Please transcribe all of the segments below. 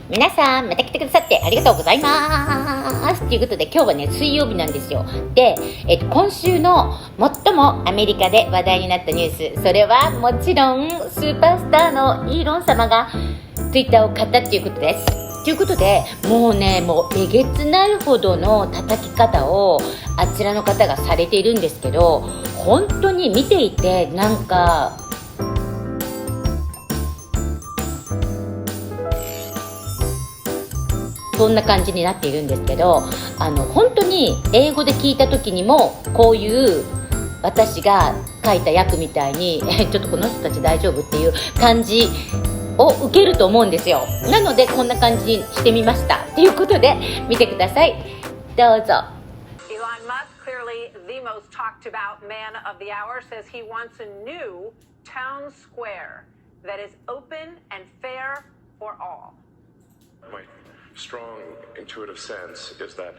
皆さんまた来てくださってありがとうございますということで、今日はね水曜日なんですよ。で、今週の最もアメリカで話題になったニュース、それはもちろんスーパースターのイーロン様がツイッターを買ったっていうことです。ということで、もうえげつないほどの叩き方をあちらの方がされているんですけど、本当に見ていてなんかそんな感じになっているんですけど、本当に英語で聞いた時にもこういう私が書いた役みたいにちょっとこの人たち大丈夫っていう感じを受けると思うんですよ。なのでこんな感じにしてみましたということで、見てください。どうぞ。Elon Musk, clearly the most talked about man of the hour, says he wants a new town square that is open and fair for all. My strong intuitive sense is that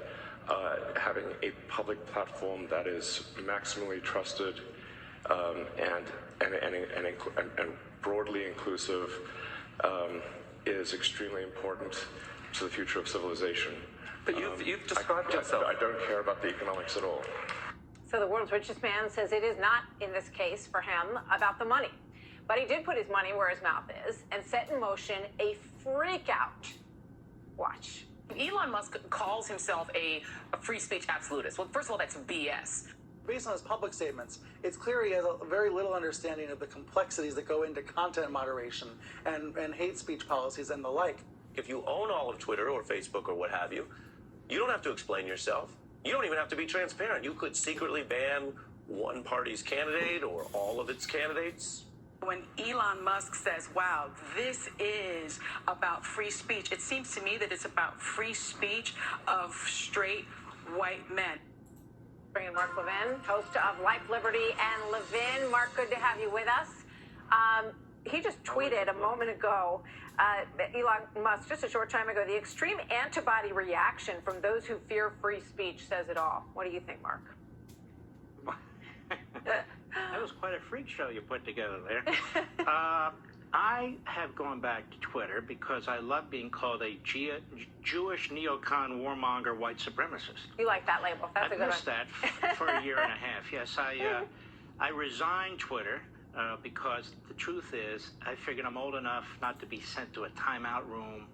having a public platform that is maximally trusted and broadly inclusive is extremely important to the future of civilization. But you've described yourself. I don't care about the economics at all. So the world's richest man says it is not, in this case, for him, about the money. But he did put his money where his mouth is and set in motion a freak out. Watch. Elon Musk calls himself a free speech absolutist. Well, first of all, that's BS. Based on his public statements, it's clear he has a very little understanding of the complexities that go into content moderation and hate speech policies and the like. If you own all of Twitter or Facebook or what have you, you don't have to explain yourself. You don't even have to be transparent. You could secretly ban one party's candidate or all of its candidates. When Elon Musk says, wow, this is about free speech, it seems to me that it's about free speech of straight white men. Bringing Mark Levin, host of Life, Liberty, and Levin. Mark, good to have you with us. He just tweeted a moment ago, Elon Musk, just a short time ago, the extreme antibody reaction from those who fear free speech says it all. What do you think, Mark? That was quite a freak show you put together there. I have gone back to Twitter because I love being called a Jewish neocon warmonger white supremacist. You like that label? That's a good one. I've missed that for a year and a half. Yes, I resigned Twitter because the truth is I figured I'm old enough not to be sent to a timeout room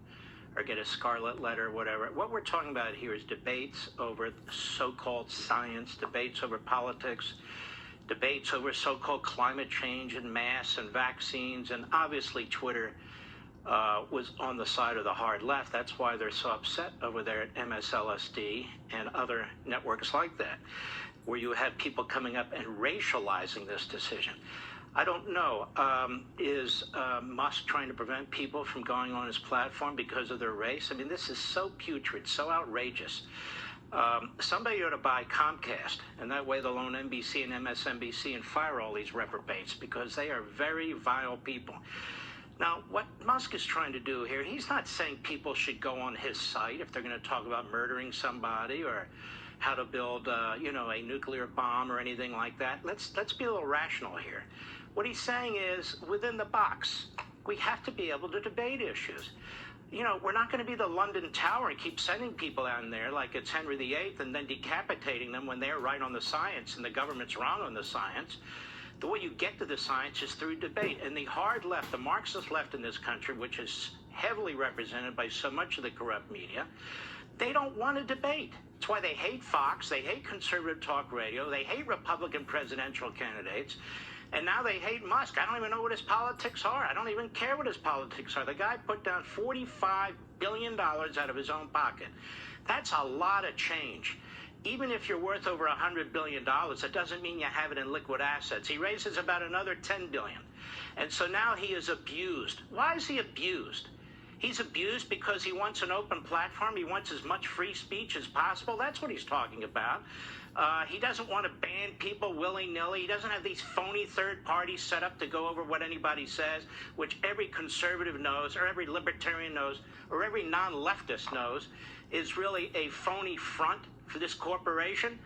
or get a scarlet letter or whatever. What we're talking about here is debates over so-called science, debates over politics, debates over so-called climate change and mass and vaccines, and obviously Twitter was on the side of the hard left. That's why they're so upset over there at MSLSD and other networks like that, where you have people coming up and racializing this decision. I don't know. Is Musk trying to prevent people from going on his platform because of their race? I mean, this is so putrid, so outrageous. Somebody ought to buy Comcast, and that way they'll own NBC and MSNBC and fire all these reprobates because they are very vile people. Now, what Musk is trying to do here, he's not saying people should go on his site if they're going to talk about murdering somebody or how to build, a nuclear bomb or anything like that. Let's be a little rational here. What he's saying is, within the box, we have to be able to debate issues. We're not going to be the London Tower and keep sending people down there like it's Henry VIII and then decapitating them when they're right on the science and the government's wrong on the science. The way you get to the science is through debate. And the hard left, the Marxist left in this country, which is heavily represented by so much of the corrupt media, they don't want to debate. That's why they hate Fox, they hate conservative talk radio, they hate Republican presidential candidates. And now they hate Musk. I don't even know what his politics are. I don't even care what his politics are. The guy put down $45 billion out of his own pocket. That's a lot of change. Even if you're worth over $100 billion, that doesn't mean you have it in liquid assets. He raises about another $10 billion. And so now he is abused. Why is he abused? He's abused because he wants an open platform. He wants as much free speech as possible. That's what he's talking about. He doesn't want to ban people willy-nilly. He doesn't have these phony third parties set up to go over what anybody says, which every conservative knows, or every libertarian knows, or every non-leftist knows, is really a phony front for this corporation.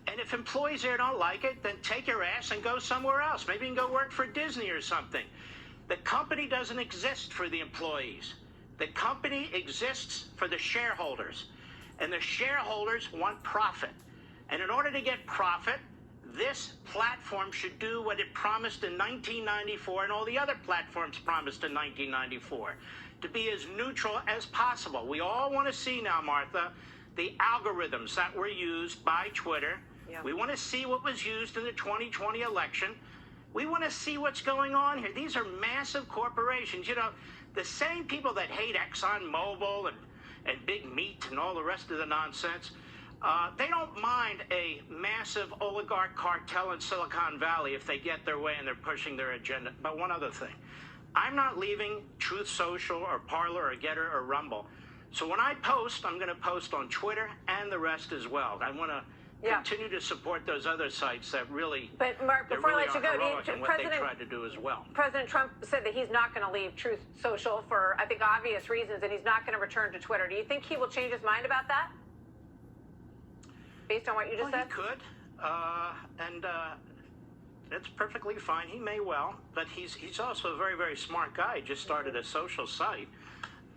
And if employees there don't like it, then take your ass and go somewhere else. Maybe you can go work for Disney or something. The company doesn't exist for the employees. The company exists for the shareholders, and the shareholders want profit. And in order to get profit, this platform should do what it promised in 1994 and all the other platforms promised in 1994, to be as neutral as possible. We all want to see now, Martha, the algorithms that were used by Twitter. Yeah. We want to see what was used in the 2020 election. We want to see what's going on here. These are massive corporations. You know, the same people that hate ExxonMobil and Big Meat and all the rest of the nonsense, they don't mind a massive oligarch cartel in Silicon Valley if they get their way and they're pushing their agenda. But one other thing, I'm not leaving Truth Social or Parler or Getter or Rumble. So when I post, I'm going to post on Twitter and the rest as well. I want to continue to support those other sites that really, But Mark, before I let you go, what they tried to do as well. President Trump said that he's not going to leave Truth Social for, I think, obvious reasons, and he's not going to return to Twitter. Do you think he will change his mind about that? Based on what you just said? He could, and that's perfectly fine. He may well, but he's also a very, very smart guy. He just started a social site.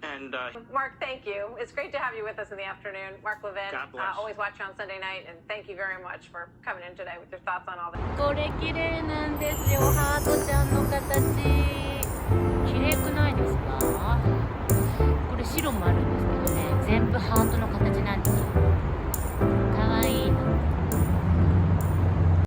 And Mark, thank you. It's great to have you with us in the afternoon. Mark Levin, God bless. always watch you on Sunday night, and thank you very much for coming in today with your thoughts on all this. これ綺麗なんですよ、ハートちゃんの形。綺麗くないですか？これ白もあるんですけどね、全部ハートの形なんです。